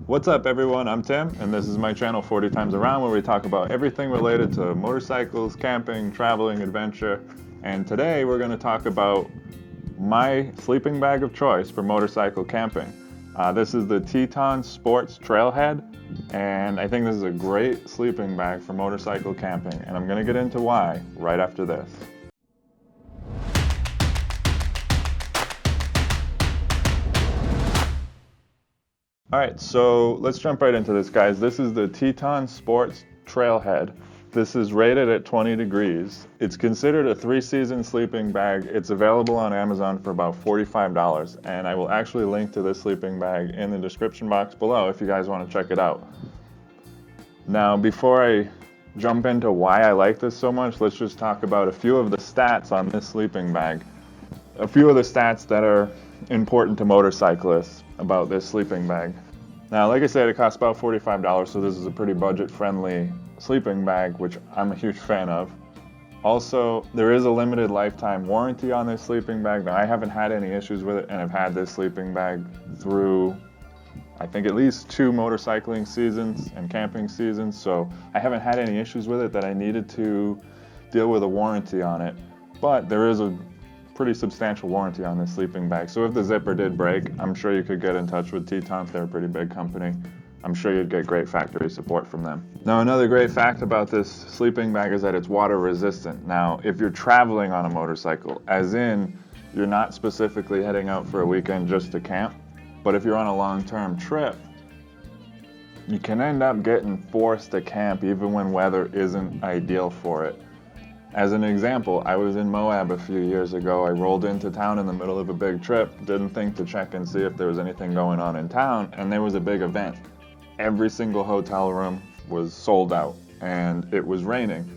What's up everyone, I'm Tim, and this is my channel 40 Times Around, where we talk about everything related to motorcycles, camping, traveling, adventure. And today we're going to talk about my sleeping bag of choice for motorcycle camping. This is the Teton Sports Trailhead, and I think this is a great sleeping bag for motorcycle camping, and I'm going to get into why right after this. Alright, so let's jump right into this, guys. This is the Teton Sports Trailhead. This is rated at 20 degrees. It's considered a 3-season sleeping bag. It's available on Amazon for about $45, and I will actually link to this sleeping bag in the description box below if you guys want to check it out. Now, before I jump into why I like this so much, let's just talk about a few of the stats on this sleeping bag. A few of the stats that are important to motorcyclists about this sleeping bag. Now, like I said, it costs about $45, so this is a pretty budget-friendly sleeping bag, which I'm a huge fan of. Also, there is a limited lifetime warranty on this sleeping bag. Now, I haven't had any issues with it, and I've had this sleeping bag through, I think, at least 2 motorcycling seasons and camping seasons, so I haven't had any issues with it that I needed to deal with a warranty on it. But there is a pretty substantial warranty on this sleeping bag, so if the zipper did break, I'm sure you could get in touch with Teton. They're a pretty big company. I'm sure you'd get great factory support from them. Now, another great fact about this sleeping bag is that it's water resistant. Now, if you're traveling on a motorcycle, as in you're not specifically heading out for a weekend just to camp, but if you're on a long-term trip, you can end up getting forced to camp even when weather isn't ideal for it. As an example, I was in Moab a few years ago. I rolled into town in the middle of a big trip, didn't think to check and see if there was anything going on in town, and there was a big event. Every single hotel room was sold out, and it was raining.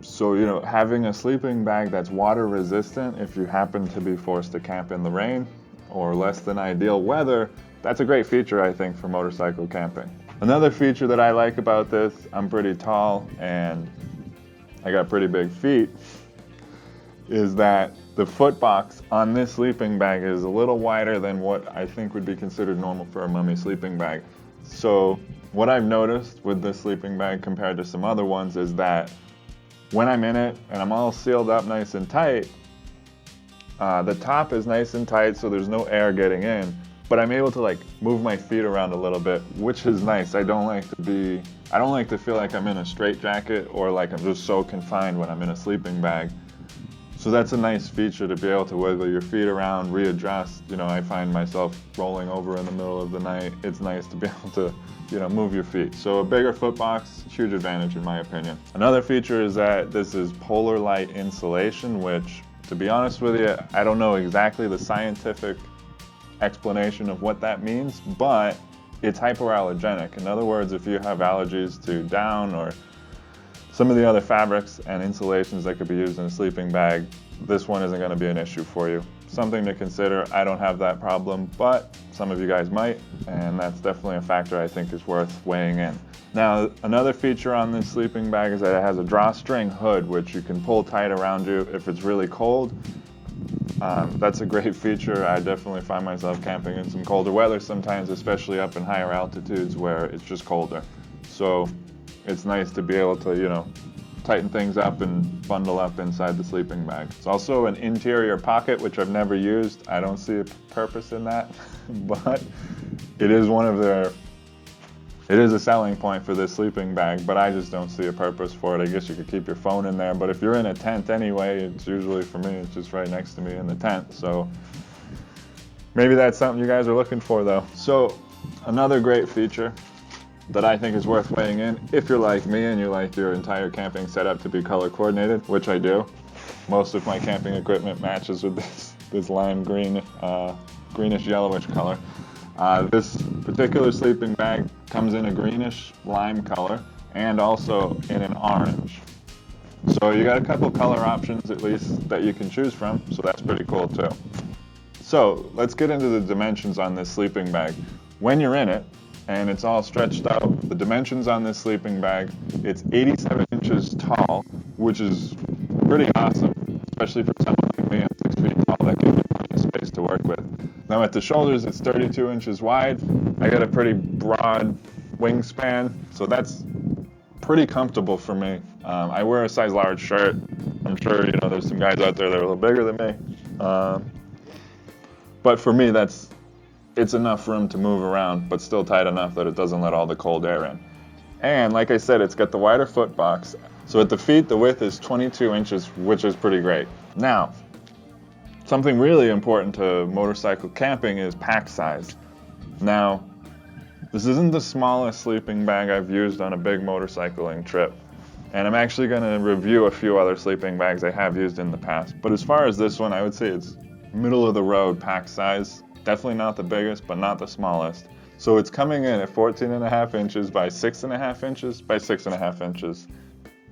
So, having a sleeping bag that's water resistant, if you happen to be forced to camp in the rain or less than ideal weather, that's a great feature, I think, for motorcycle camping. Another feature that I like about this, I'm pretty tall and I got pretty big feet, is that the foot box on this sleeping bag is a little wider than what I think would be considered normal for a mummy sleeping bag. So what I've noticed with this sleeping bag compared to some other ones is that when I'm in it and I'm all sealed up nice and tight, the top is nice and tight so there's no air getting in. But I'm able to move my feet around a little bit, which is nice. I don't like to feel like I'm in a straitjacket or like I'm just so confined when I'm in a sleeping bag. So that's a nice feature, to be able to wiggle your feet around, readjust. I find myself rolling over in the middle of the night. It's nice to be able to, move your feet. So a bigger foot box, huge advantage in my opinion. Another feature is that this is polar light insulation, which, to be honest with you, I don't know exactly the scientific explanation of what that means, but it's hypoallergenic. In other words, if you have allergies to down or some of the other fabrics and insulations that could be used in a sleeping bag, this one isn't going to be an issue for you. Something to consider. I don't have that problem, but some of you guys might, and that's definitely a factor I think is worth weighing in. Now, another feature on this sleeping bag is that it has a drawstring hood, which you can pull tight around you if it's really cold. That's a great feature. I definitely find myself camping in some colder weather sometimes, especially up in higher altitudes where it's just colder. So it's nice to be able to, tighten things up and bundle up inside the sleeping bag. It's also an interior pocket, which I've never used. I don't see a purpose in that, but it is it is a selling point for this sleeping bag, but I just don't see a purpose for it. I guess you could keep your phone in there, but if you're in a tent anyway, it's usually, for me, it's just right next to me in the tent. So maybe that's something you guys are looking for though. So another great feature that I think is worth weighing in, if you're like me and you like your entire camping setup to be color coordinated, which I do. Most of my camping equipment matches with this lime green, greenish yellowish color. This particular sleeping bag comes in a greenish lime color and also in an orange. So you got a couple color options at least that you can choose from, so that's pretty cool too. So let's get into the dimensions on this sleeping bag. When you're in it and it's all stretched out, the dimensions on this sleeping bag, it's 87 inches tall, which is pretty awesome, especially for someone like me. I'm 6 feet tall. That gives me plenty of space to work with. Now at the shoulders, it's 32 inches wide. I got a pretty broad wingspan, so that's pretty comfortable for me. I wear a size large shirt. I'm sure, you know, there's some guys out there that are a little bigger than me. But for me, it's enough room to move around, but still tight enough that it doesn't let all the cold air in. And like I said, it's got the wider foot box. So at the feet, the width is 22 inches, which is pretty great. Now, something really important to motorcycle camping is pack size. Now, this isn't the smallest sleeping bag I've used on a big motorcycling trip. And I'm actually going to review a few other sleeping bags I have used in the past. But as far as this one, I would say it's middle of the road pack size. Definitely not the biggest, but not the smallest. So it's coming in at 14.5 inches by 6.5 inches by 6.5 inches.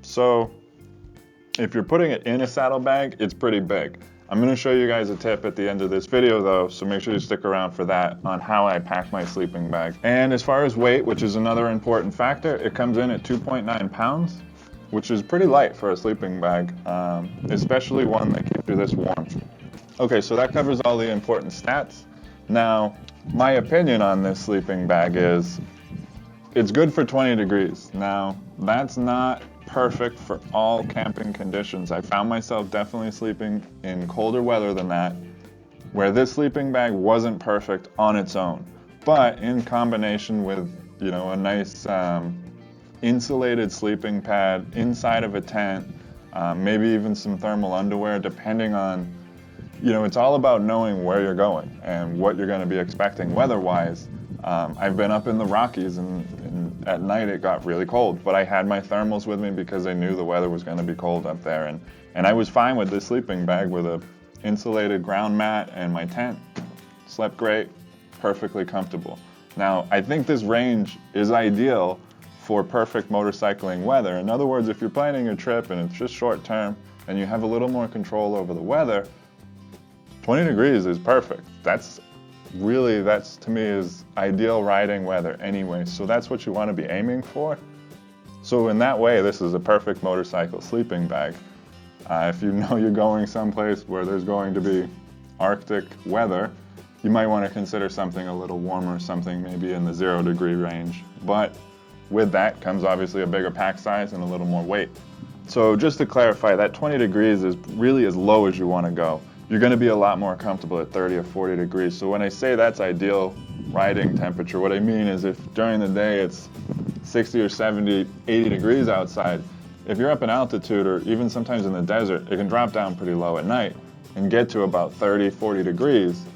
So if you're putting it in a saddlebag, it's pretty big. I'm going to show you guys a tip at the end of this video though, so make sure you stick around for that on how I pack my sleeping bag. And as far as weight, which is another important factor, it comes in at 2.9 pounds, which is pretty light for a sleeping bag, especially one that keeps you this warm. Okay, so that covers all the important stats. Now, my opinion on this sleeping bag is it's good for 20 degrees. Now, that's not perfect for all camping conditions. I found myself definitely sleeping in colder weather than that, where this sleeping bag wasn't perfect on its own. But in combination with, you know, a nice insulated sleeping pad inside of a tent, maybe even some thermal underwear, depending on, you know, it's all about knowing where you're going and what you're going to be expecting weather-wise. I've been up in the Rockies and at night it got really cold, but I had my thermals with me because I knew the weather was going to be cold up there. And I was fine with this sleeping bag with a insulated ground mat and my tent. Slept great, perfectly comfortable. Now, I think this range is ideal for perfect motorcycling weather. In other words, if you're planning a trip and it's just short term and you have a little more control over the weather, 20 degrees is perfect. That's to me is ideal riding weather anyway. So that's what you want to be aiming for. So in that way, this is a perfect motorcycle sleeping bag. If you know you're going someplace where there's going to be Arctic weather, you might want to consider something a little warmer, something maybe in the 0 degree range. But with that comes obviously a bigger pack size and a little more weight. So just to clarify, that 20 degrees is really as low as you want to go. You're going to be a lot more comfortable at 30 or 40 degrees. So when I say that's ideal riding temperature, what I mean is if during the day it's 60 or 70, 80 degrees outside, if you're up in altitude or even sometimes in the desert, it can drop down pretty low at night and get to about 30, 40 degrees.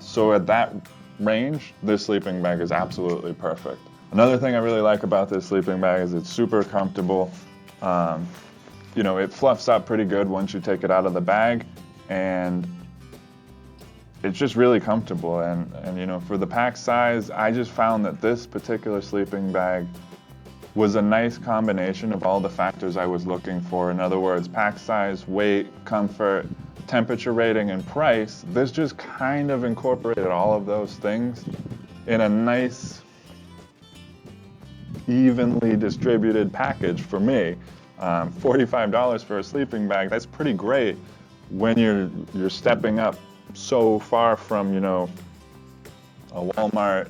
So at that range, this sleeping bag is absolutely perfect. Another thing I really like about this sleeping bag is it's super comfortable. You know, it fluffs up pretty good once you take it out of the bag, and it's just really comfortable. And you know, for the pack size, I just found that this particular sleeping bag was a nice combination of all the factors I was looking for. In other words, pack size, weight, comfort, temperature rating, and price. This just kind of incorporated all of those things in a nice, evenly distributed package for me. $45 for a sleeping bag, that's pretty great when you're stepping up so far from, you know, a Walmart,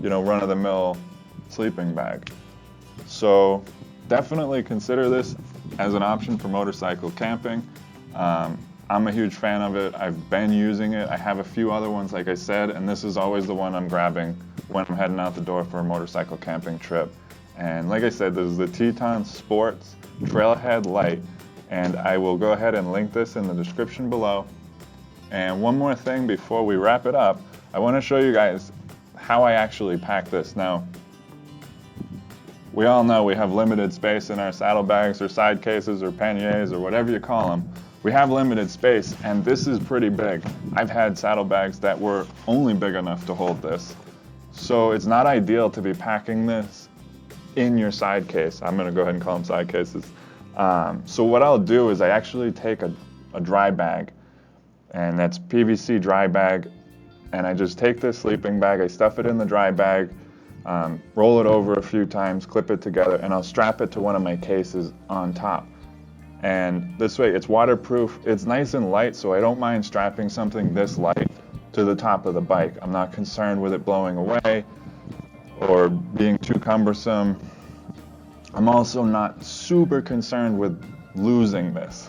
you know, run-of-the-mill sleeping bag. So definitely consider this as an option for motorcycle camping. I'm a huge fan of it. I've been using it. I have a few other ones, like I said, and this is always the one I'm grabbing when I'm heading out the door for a motorcycle camping trip. And like I said, this is the Teton Sports Trailhead Light, and I will go ahead and link this in the description below. And one more thing before we wrap it up, I want to show you guys how I actually pack this. Now, we all know we have limited space in our saddlebags or side cases or panniers or whatever you call them. We have limited space, and this is pretty big. I've had saddlebags that were only big enough to hold this. So it's not ideal to be packing this in your side case. I'm going to go ahead and call them side cases. So what I'll do is I actually take a dry bag, and that's PVC dry bag, and I just take this sleeping bag, I stuff it in the dry bag, roll it over a few times, clip it together, and I'll strap it to one of my cases on top. And this way it's waterproof, it's nice and light, so I don't mind strapping something this light to the top of the bike. I'm not concerned with it blowing away or being too cumbersome. I'm also not super concerned with losing this.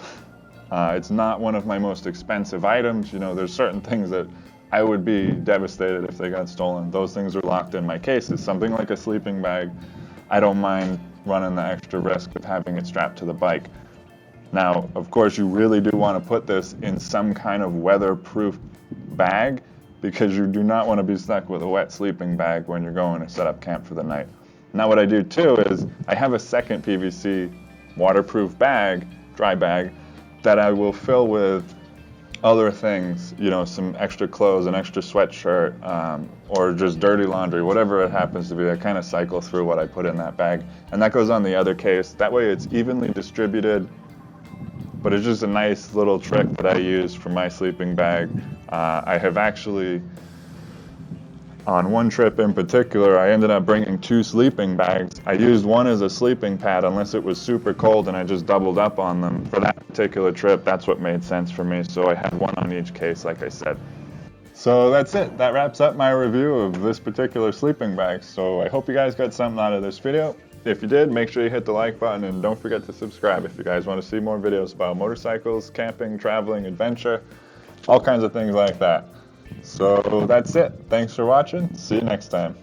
It's not one of my most expensive items. You know, there's certain things that I would be devastated if they got stolen. Those things are locked in my cases. Something like a sleeping bag, I don't mind running the extra risk of having it strapped to the bike. Now, of course, you really do want to put this in some kind of weatherproof bag, because you do not want to be stuck with a wet sleeping bag when you're going to set up camp for the night. Now what I do too is I have a second PVC waterproof bag, dry bag, that I will fill with other things, you know, some extra clothes, an extra sweatshirt, or just dirty laundry, whatever it happens to be. I kind of cycle through what I put in that bag, and that goes on the other case. That way it's evenly distributed, but it's just a nice little trick that I use for my sleeping bag. I have actually, on one trip in particular, I ended up bringing 2 sleeping bags. I used one as a sleeping pad unless it was super cold, and I just doubled up on them. For that particular trip, that's what made sense for me, so I had one on each case, like I said. So that's it. That wraps up my review of this particular sleeping bag. So I hope you guys got something out of this video. If you did, make sure you hit the like button, and don't forget to subscribe if you guys want to see more videos about motorcycles, camping, traveling, adventure, all kinds of things like that. So that's it. Thanks for watching. See you next time.